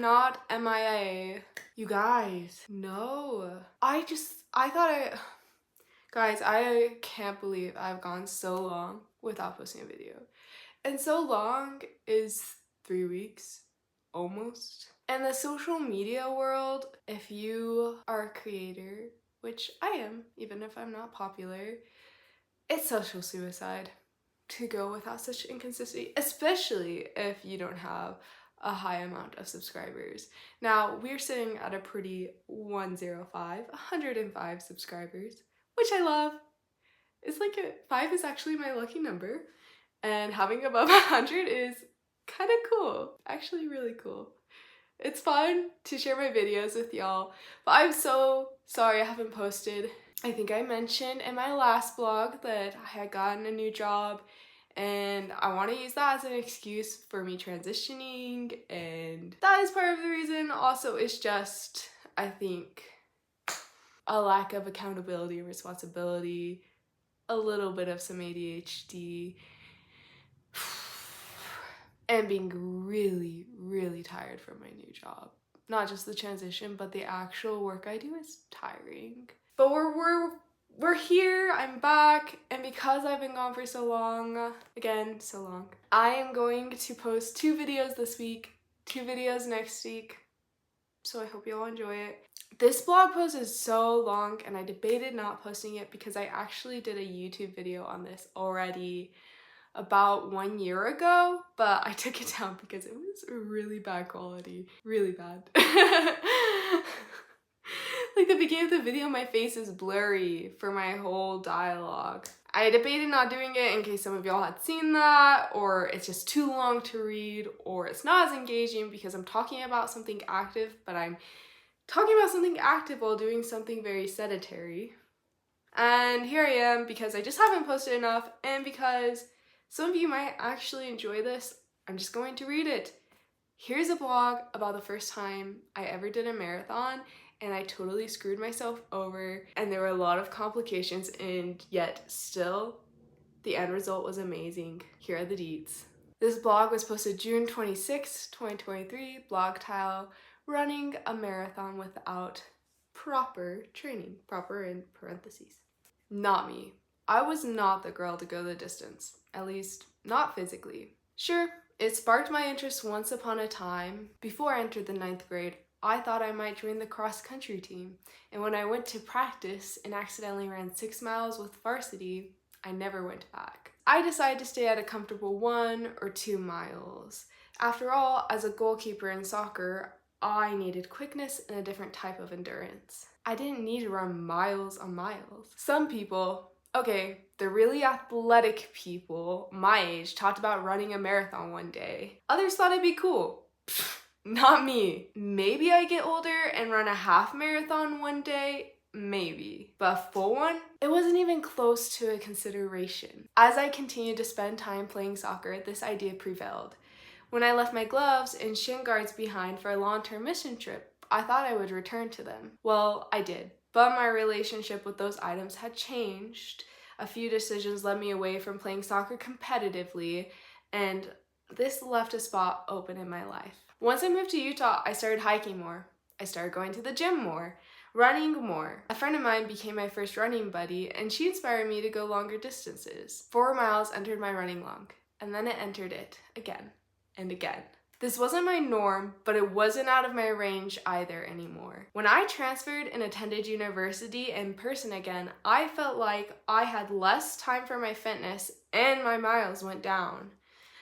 not MIA. You guys, no. Guys, I can't believe I've gone so long without posting a video. And so long is 3 weeks, almost. In the social media world, if you are a creator, which I am, even if I'm not popular, it's social suicide to go without such inconsistency, especially if you don't have a high amount of subscribers. Now, we're sitting at a pretty 105 subscribers, which I love. It's like 5 is actually my lucky number, and having above 100 is kind of cool. Actually really cool. It's fun to share my videos with y'all, but I'm so sorry I haven't posted. I think I mentioned in my last vlog that I had gotten a new job, and I want to use that as an excuse for me transitioning, and that is part of the reason. Also, it's just, I think, a lack of accountability and responsibility, a little bit of some ADHD, and being really, really tired from my new job. Not just the transition, but the actual work I do is tiring. But we're here, I'm back, and because I've been gone for so long, I am going to post 2 videos this week, 2 videos next week, so I hope you all enjoy it. This blog post is so long, and I debated not posting it because I actually did a YouTube video on this already about 1 year ago, but I took it down because it was really bad quality. Really bad. Like the beginning of the video, my face is blurry for my whole dialogue. I debated not doing it in case some of y'all had seen that, or it's just too long to read, or it's not as engaging because I'm talking about something active, but I'm talking about something active while doing something very sedentary. And here I am because I just haven't posted enough, and because some of you might actually enjoy this, I'm just going to read it. Here's a blog about the first time I ever did a marathon, and I totally screwed myself over, and there were a lot of complications, and yet still, the end result was amazing. Here are the deets. This blog was posted June 26, 2023, blog tile, running a marathon without proper training, proper in parentheses. Not me. I was not the girl to go the distance, at least not physically. Sure, it sparked my interest once upon a time. Before I entered the 9th grade, I thought I might join the cross-country team, and when I went to practice and accidentally ran 6 miles with varsity, I never went back. I decided to stay at a comfortable 1 or 2 miles. After all, as a goalkeeper in soccer, I needed quickness and a different type of endurance. I didn't need to run miles on miles. Some people, okay, the really athletic people my age talked about running a marathon one day. Others thought it'd be cool. Pfft, not me. Maybe I get older and run a half marathon one day, maybe. But a full one? It wasn't even close to a consideration. As I continued to spend time playing soccer, this idea prevailed. When I left my gloves and shin guards behind for a long-term mission trip, I thought I would return to them. Well, I did, but my relationship with those items had changed. A few decisions led me away from playing soccer competitively, and this left a spot open in my life. Once I moved to Utah, I started hiking more. I started going to the gym more, running more. A friend of mine became my first running buddy, and she inspired me to go longer distances. 4 miles entered my running log, and then it entered it again and again. This wasn't my norm, but it wasn't out of my range either anymore. When I transferred and attended university in person again, I felt like I had less time for my fitness and my miles went down.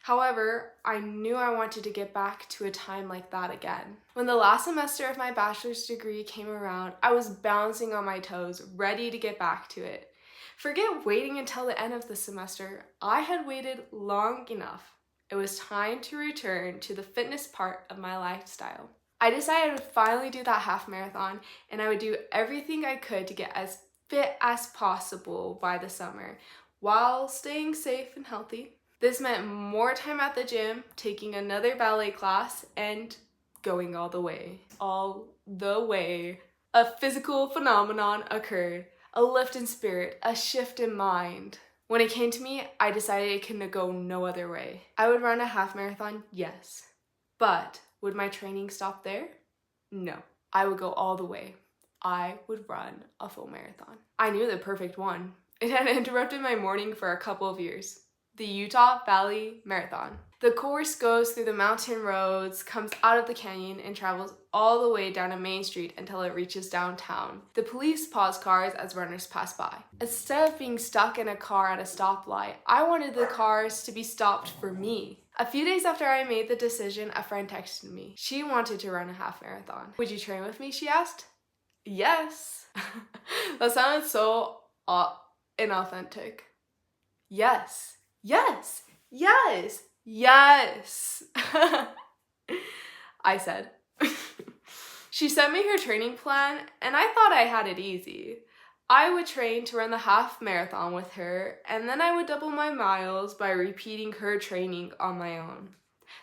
However, I knew I wanted to get back to a time like that again. When the last semester of my bachelor's degree came around, I was bouncing on my toes, ready to get back to it. Forget waiting until the end of the semester. I had waited long enough. It was time to return to the fitness part of my lifestyle. I decided I would finally do that half marathon, and I would do everything I could to get as fit as possible by the summer, while staying safe and healthy. This meant more time at the gym, taking another ballet class, and going all the way. All the way. A physical phenomenon occurred, a lift in spirit, a shift in mind. When it came to me, I decided it could go no other way. I would run a half marathon, yes, but Would my training stop there? No. I would go all the way. I would run a full marathon. I knew the perfect one. It had interrupted my morning for a couple of years. The Utah Valley Marathon. The course goes through the mountain roads, comes out of the canyon, and travels all the way down a main street until it reaches downtown. The police pause cars as runners pass by. Instead of being stuck in a car at a stoplight, I wanted the cars to be stopped for me. A few days after I made the decision, a friend texted me. She wanted to run a half marathon. Would you train with me, she asked? Yes. That sounded so inauthentic. Yes. Yes. Yes. Yes. I said. She sent me her training plan, and I thought I had it easy. I would train to run the half marathon with her, and then I would double my miles by repeating her training on my own.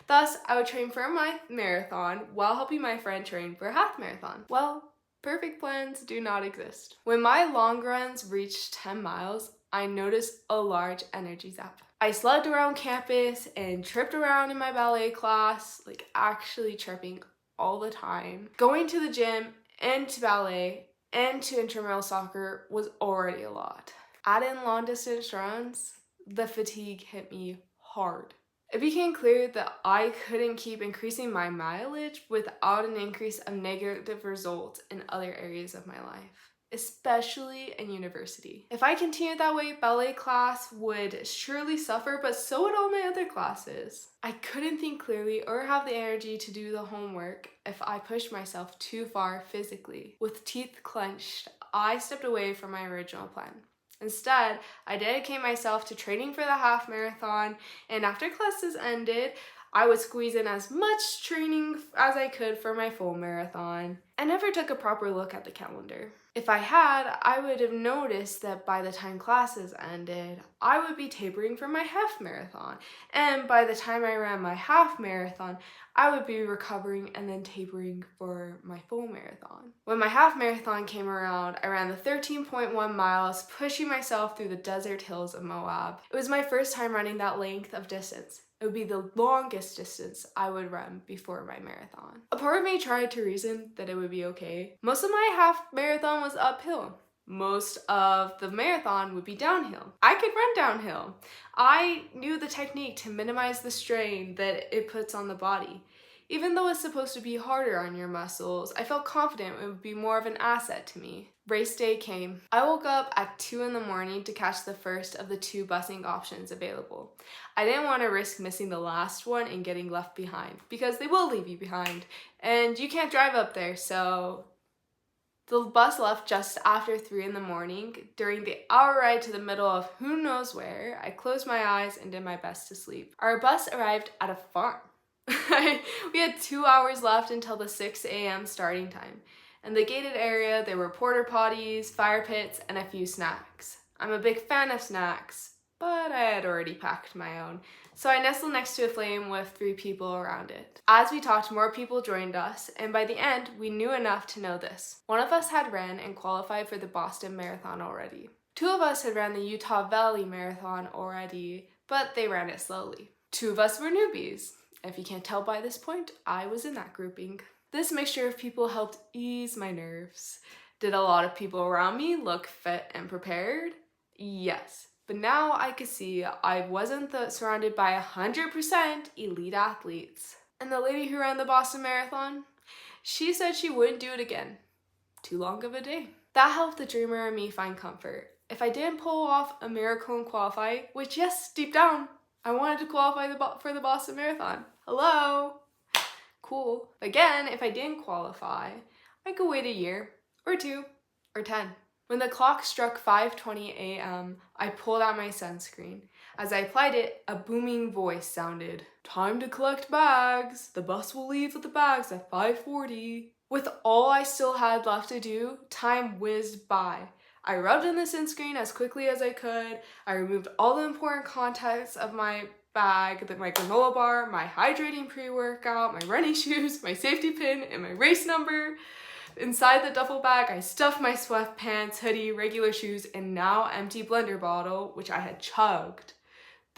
Thus, I would train for my marathon while helping my friend train for a half marathon. Well, perfect plans do not exist. When my long runs reached 10 miles, I noticed a large energy zap. I slugged around campus and tripped around in my ballet class, like actually tripping all the time. Going to the gym and to ballet and to intramural soccer was already a lot. Add in long distance runs, the fatigue hit me hard. It became clear that I couldn't keep increasing my mileage without an increase of negative results in other areas of my life, especially in university. If I continued that way, ballet class would surely suffer, but so would all my other classes. I couldn't think clearly or have the energy to do the homework if I pushed myself too far physically. With teeth clenched, I stepped away from my original plan. Instead, I dedicated myself to training for the half marathon, and after classes ended, I would squeeze in as much training as I could for my full marathon. I never took a proper look at the calendar. If I had, I would have noticed that by the time classes ended, I would be tapering for my half marathon. And by the time I ran my half marathon, I would be recovering and then tapering for my full marathon. When my half marathon came around, I ran the 13.1 miles, pushing myself through the desert hills of Moab. It was my first time running that length of distance. It would be the longest distance I would run before my marathon. A part of me tried to reason that it would be okay. Most of my half marathon was uphill. Most of the marathon would be downhill. I could run downhill. I knew the technique to minimize the strain that it puts on the body. Even though it's supposed to be harder on your muscles, I felt confident it would be more of an asset to me. Race day came. I woke up at 2 in the morning to catch the first of the 2 busing options available. I didn't want to risk missing the last one and getting left behind, because they will leave you behind, and you can't drive up there, so the bus left just after 3 in the morning. During the hour ride to the middle of who knows where, I closed my eyes and did my best to sleep. Our bus arrived at a farm. We had 2 hours left until the 6 a.m. starting time. In the gated area, there were porta potties, fire pits, and a few snacks. I'm a big fan of snacks, but I had already packed my own, so I nestled next to a flame with 3 people around it. As we talked, more people joined us, and by the end, we knew enough to know this. One of us had ran and qualified for the Boston Marathon already. 2 of us had ran the Utah Valley Marathon already, but they ran it slowly. 2 of us were newbies. If you can't tell by this point, I was in that grouping. This mixture of people helped ease my nerves. Did a lot of people around me look fit and prepared? Yes. But now I could see I wasn't surrounded by 100% elite athletes. And the lady who ran the Boston Marathon, she said she wouldn't do it again. Too long of a day. That helped the dreamer in me find comfort. If I didn't pull off a miracle and qualify, which yes, deep down, I wanted to qualify for the Boston Marathon. Hello? Cool. Again, if I didn't qualify, I could wait a year, or 2, or 10. When the clock struck 5:20 a.m., I pulled out my sunscreen. As I applied it, a booming voice sounded, "Time to collect bags. The bus will leave with the bags at 5:40. With all I still had left to do, time whizzed by. I rubbed in the sunscreen as quickly as I could. I removed all the important contents of my bag, my granola bar, my hydrating pre-workout, my running shoes, my safety pin, and my race number. Inside the duffel bag, I stuffed my sweatpants, hoodie, regular shoes, and now empty blender bottle, which I had chugged.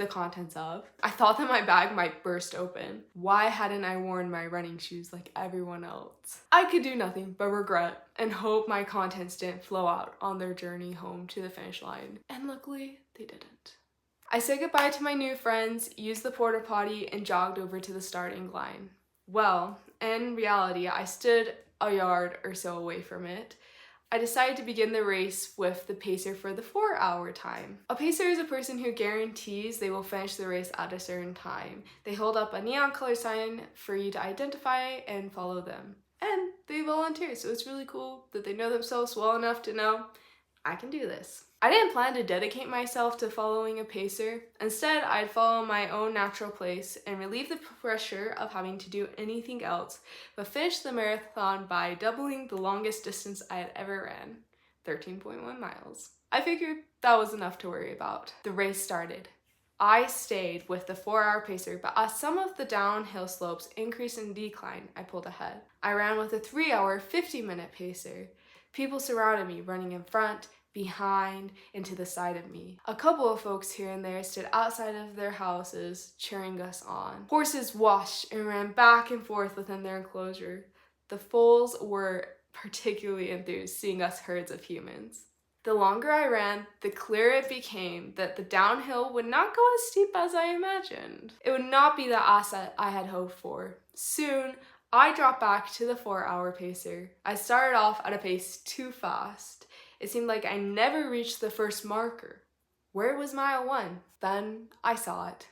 the contents of. I thought that my bag might burst open. Why hadn't I worn my running shoes like everyone else? I could do nothing but regret and hope my contents didn't flow out on their journey home to the finish line. And luckily, they didn't. I said goodbye to my new friends, used the porta potty, and jogged over to the starting line. Well, in reality, I stood a yard or so away from it. I decided to begin the race with the pacer for the 4-hour time. A pacer is a person who guarantees they will finish the race at a certain time. They hold up a neon color sign for you to identify and follow them. And they volunteer, so it's really cool that they know themselves well enough to know, I can do this. I didn't plan to dedicate myself to following a pacer. Instead, I'd follow my own natural pace and relieve the pressure of having to do anything else, but finish the marathon by doubling the longest distance I had ever ran, 13.1 miles. I figured that was enough to worry about. The race started. I stayed with the 4-hour pacer, but as some of the downhill slopes increased in decline, I pulled ahead. I ran with a 3-hour, 50-minute pacer. People surrounded me, running in front, behind, and to the side of me. A couple of folks here and there stood outside of their houses, cheering us on. Horses washed and ran back and forth within their enclosure. The foals were particularly enthused seeing us herds of humans. The longer I ran, the clearer it became that the downhill would not go as steep as I imagined. It would not be the ascent I had hoped for. Soon, I dropped back to the 4-hour pacer. I started off at a pace too fast. It seemed like I never reached the first marker. Where was mile 1? Then I saw it.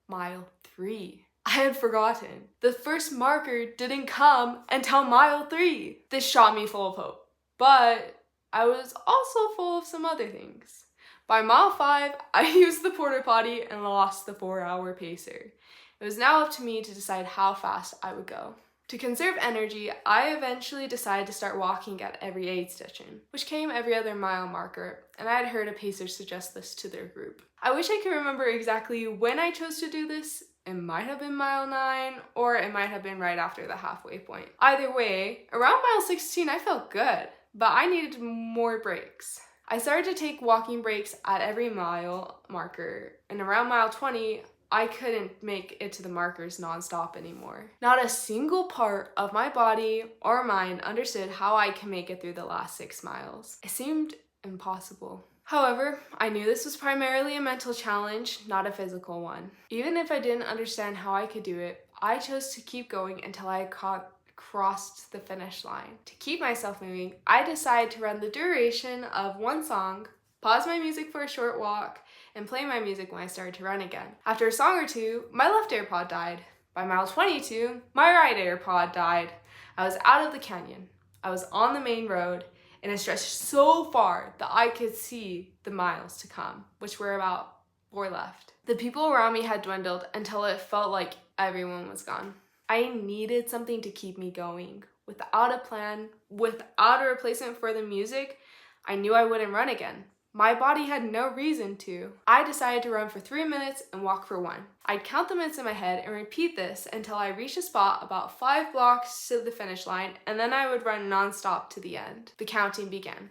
Mile 3. I had forgotten. The first marker didn't come until mile 3. This shot me full of hope. But I was also full of some other things. By mile 5, I used the porta potty and lost the 4-hour pacer. It was now up to me to decide how fast I would go. To conserve energy, I eventually decided to start walking at every aid station, which came every other mile marker, and I had heard a pacer suggest this to their group. I wish I could remember exactly when I chose to do this. It might have been mile 9, or it might have been right after the halfway point. Either way, around mile 16 I felt good, but I needed more breaks. I started to take walking breaks at every mile marker, and around mile 20, I couldn't make it to the markers nonstop anymore. Not a single part of my body or mind understood how I could make it through the last 6 miles. It seemed impossible. However, I knew this was primarily a mental challenge, not a physical one. Even if I didn't understand how I could do it, I chose to keep going until I crossed the finish line. To keep myself moving, I decided to run the duration of one song, pause my music for a short walk, and play my music when I started to run again. After a song or two, my left AirPod died. By mile 22, my right AirPod died. I was out of the canyon. I was on the main road, and it stretched so far that I could see the miles to come, which were about 4 left. The people around me had dwindled until it felt like everyone was gone. I needed something to keep me going. Without a plan, without a replacement for the music, I knew I wouldn't run again. My body had no reason to. I decided to run for 3 minutes and walk for 1. I'd count the minutes in my head and repeat this until I reached a spot about 5 blocks to the finish line, and then I would run nonstop to the end. The counting began.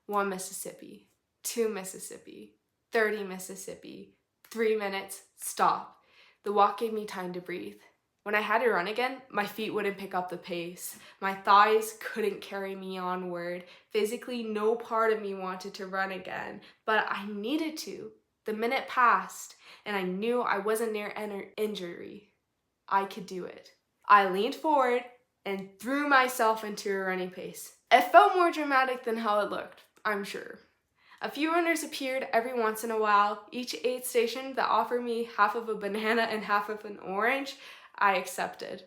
1 Mississippi, 2 Mississippi, 30 Mississippi, 3 minutes, stop. The walk gave me time to breathe. When I had to run again, my feet wouldn't pick up the pace. My thighs couldn't carry me onward. Physically, no part of me wanted to run again, but I needed to. The minute passed, and I knew I wasn't near injury. I could do it. I leaned forward and threw myself into a running pace. It felt more dramatic than how it looked, I'm sure. A few runners appeared every once in a while. Each aid station that offered me half of a banana and half of an orange, I accepted.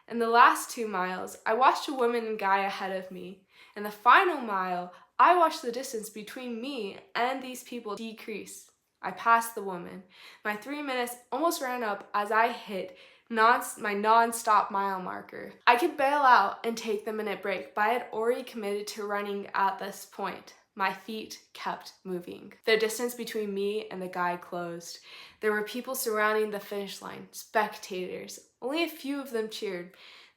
In the last 2 miles, I watched a woman and guy ahead of me. In the final mile, I watched the distance between me and these people decrease. I passed the woman. My 3 minutes almost ran up as I hit my non-stop mile marker. I could bail out and take the minute break, but I had already committed to running at this point. My feet kept moving. The distance between me and the guy closed. There were people surrounding the finish line, spectators. Only a few of them cheered.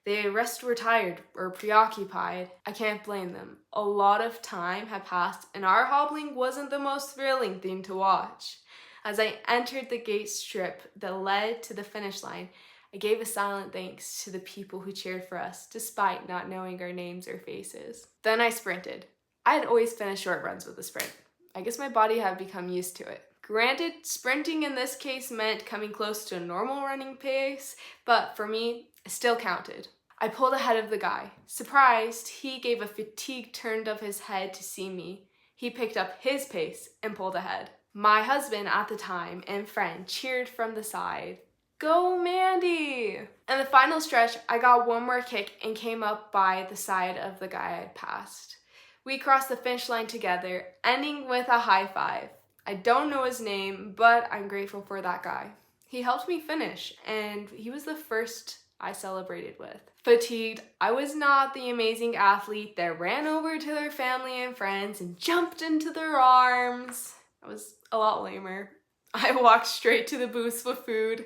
The rest were tired or preoccupied. I can't blame them. A lot of time had passed and our hobbling wasn't the most thrilling thing to watch. As I entered the gate strip that led to the finish line, I gave a silent thanks to the people who cheered for us, despite not knowing our names or faces. Then I sprinted. I had always finished short runs with a sprint. I guess my body had become used to it. Granted, sprinting in this case meant coming close to a normal running pace, but for me, it still counted. I pulled ahead of the guy. Surprised, he gave a fatigued turn of his head to see me. He picked up his pace and pulled ahead. My husband at the time and friend cheered from the side. Go Mandy! In the final stretch, I got one more kick and came up by the side of the guy I'd passed. We crossed the finish line together, ending with a high five. I don't know his name, but I'm grateful for that guy. He helped me finish, and he was the first I celebrated with. Fatigued, I was not the amazing athlete that ran over to their family and friends and jumped into their arms. I was a lot lamer. I walked straight to the booths with food.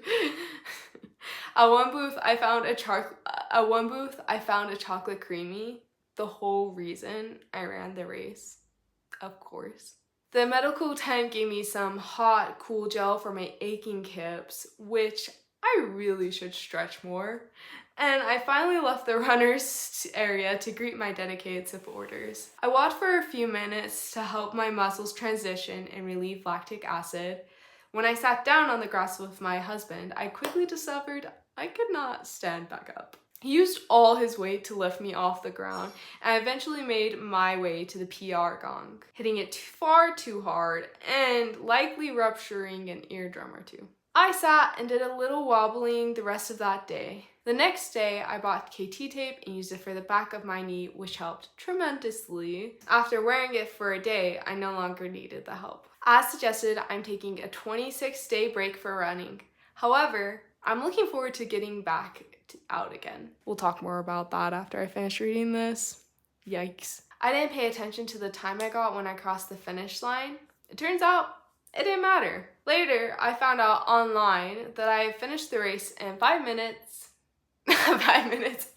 At one booth, I found a chocolate creamy. The whole reason I ran the race, of course. The medical attendant gave me some hot, cool gel for my aching hips, which I really should stretch more. And I finally left the runners area to greet my dedicated supporters. I walked for a few minutes to help my muscles transition and relieve lactic acid. When I sat down on the grass with my husband, I quickly discovered I could not stand back up. He used all his weight to lift me off the ground, and I eventually made my way to the PR gong, hitting it far too hard and likely rupturing an eardrum or two. I sat and did a little wobbling the rest of that day. The next day, I bought KT tape and used it for the back of my knee, which helped tremendously. After wearing it for a day, I no longer needed the help. As suggested, I'm taking a 26-day break for running. However, I'm looking forward to getting back out again. We'll talk more about that after I finish reading this. Yikes. I didn't pay attention to the time I got when I crossed the finish line. It turns out it didn't matter. Later, I found out online that I finished the race in 5 minutes. 5 minutes.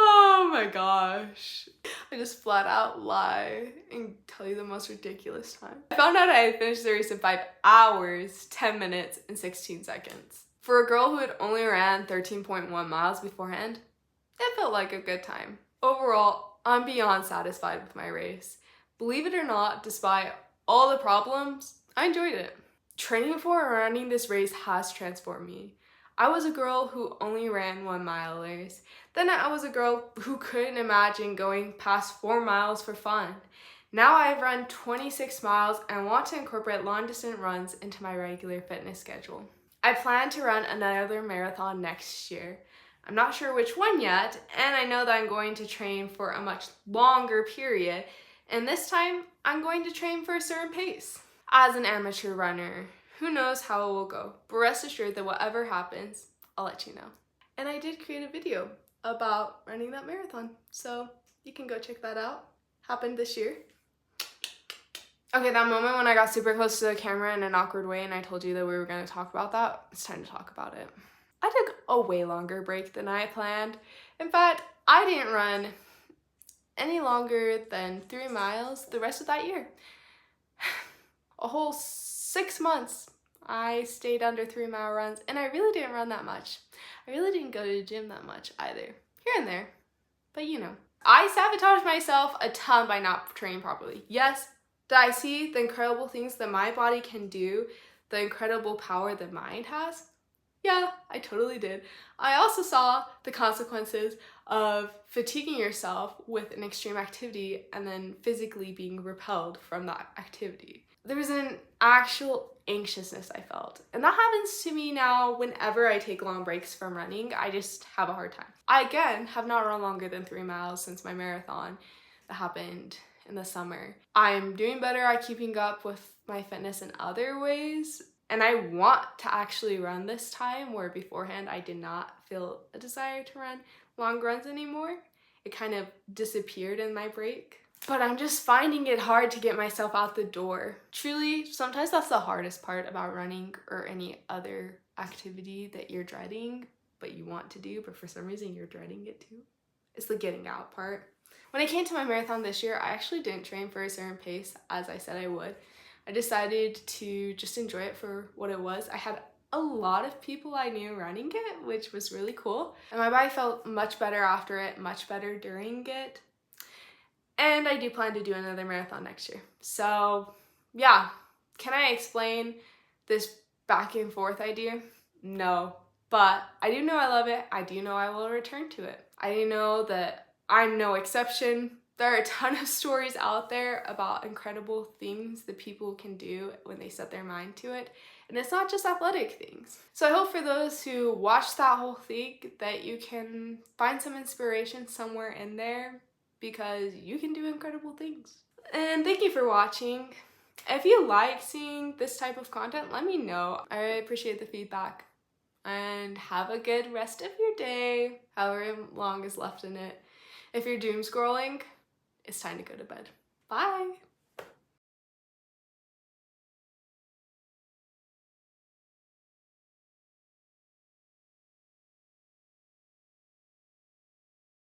Oh my gosh. I just flat out lie and tell you the most ridiculous time. I found out I had finished the race in 5 hours, 10 minutes, and 16 seconds. For a girl who had only ran 13.1 miles beforehand, it felt like a good time. Overall, I'm beyond satisfied with my race. Believe it or not, despite all the problems, I enjoyed it. Training for and running this race has transformed me. I was a girl who only ran 1 milers. Then I was a girl who couldn't imagine going past 4 miles for fun. Now I've run 26 miles and want to incorporate long distance runs into my regular fitness schedule. I plan to run another marathon next year. I'm not sure which one yet, and I know that I'm going to train for a much longer period, and this time I'm going to train for a certain pace. As an amateur runner, who knows how it will go, but rest assured that whatever happens, I'll let you know. And I did create a video about running that marathon, so you can go check that out. Happened this year. Okay, that moment when I got super close to the camera in an awkward way and I told you that we were going to talk about that, it's time to talk about it. I took a way longer break than I planned. In fact, I didn't run any longer than 3 miles the rest of that year. A whole 6 months I stayed under 3-mile runs, and I really didn't run that much. I really didn't go to the gym that much either. Here and there, but you know. I sabotaged myself a ton by not training properly. Yes, did I see the incredible things that my body can do, the incredible power that mind has? Yeah, I totally did. I also saw the consequences of fatiguing yourself with an extreme activity and then physically being repelled from that activity. There was an actual anxiousness I felt. And that happens to me now whenever I take long breaks from running. I just have a hard time. I, again, have not run longer than 3 miles since my marathon that happened in the summer. I'm doing better at keeping up with my fitness in other ways. And I want to actually run this time, where beforehand I did not feel a desire to run long runs anymore. It kind of disappeared in my break. But I'm just finding it hard to get myself out the door. Truly, sometimes that's the hardest part about running or any other activity that you're dreading, but you want to do, but for some reason you're dreading it too. It's the getting out part. When I came to my marathon this year, I actually didn't train for a certain pace as I said I would. I decided to just enjoy it for what it was. I had a lot of people I knew running it, which was really cool. And my body felt much better after it, much better during it. And I do plan to do another marathon next year. So yeah, can I explain this back and forth idea? No, but I do know I love it. I do know I will return to it. I do know that I'm no exception. There are a ton of stories out there about incredible things that people can do when they set their mind to it. And it's not just athletic things. So I hope for those who watch that whole thing that you can find some inspiration somewhere in there, because you can do incredible things. And thank you for watching. If you like seeing this type of content, let me know. I really appreciate the feedback. And have a good rest of your day, however long is left in it. If you're doom scrolling, it's time to go to bed. Bye!